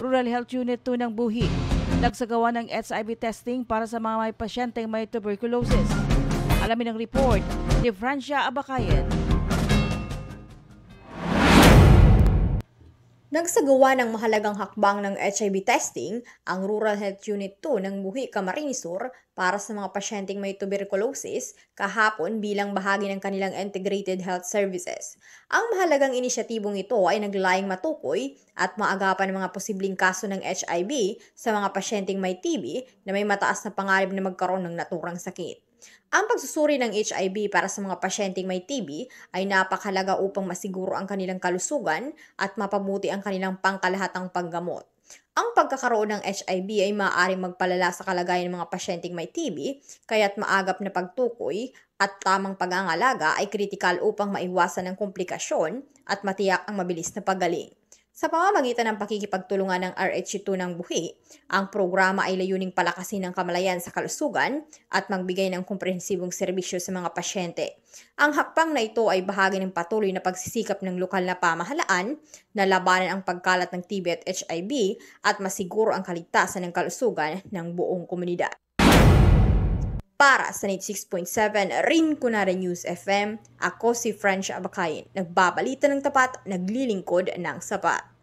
Rural Health Unit 2 ng Buhi nagsagawa ng HIV testing para sa mga may pasyenteng may tuberculosis. Alamin ang report ni Francia Abacayan. Nagsagawa ng mahalagang hakbang ng HIV testing ang Rural Health Unit 2 ng Buhi, Camarines Sur para sa mga pasyenteng may tuberculosis kahapon bilang bahagi ng kanilang Integrated Health Services. Ang mahalagang inisyatibong ito ay naglalayong matukoy at maagapan ang mga posibleng kaso ng HIV sa mga pasyenteng may TB na may mataas na panganib na magkaroon ng naturang sakit. Ang pagsusuri ng HIV para sa mga pasyenteng may TB ay napakahalaga upang masiguro ang kanilang kalusugan at mapabuti ang kanilang pangkalahatang paggamot. Ang pagkakaroon ng HIV ay maaaring magpalala sa kalagayan ng mga pasyenteng may TB, kaya't maagap na pagtukoy at tamang pag-aangalaga ay kritikal upang maiwasan ang komplikasyon at matiyak ang mabilis na paggaling. Sa pamamagitan ng pakikipagtulungan ng RH2 ng Buhi, ang programa ay layuning palakasin ang kamalayan sa kalusugan at magbigay ng komprehensibong serbisyo sa mga pasyente. Ang hakbang na ito ay bahagi ng patuloy na pagsisikap ng lokal na pamahalaan na labanan ang pagkalat ng TB at HIV at masiguro ang kaligtasan ng kalusugan ng buong komunidad. Para sa 96.7 Rinconada News FM, ako si Francia Abacayan. Nagbabalita ng tapat, naglilingkod ng sapat.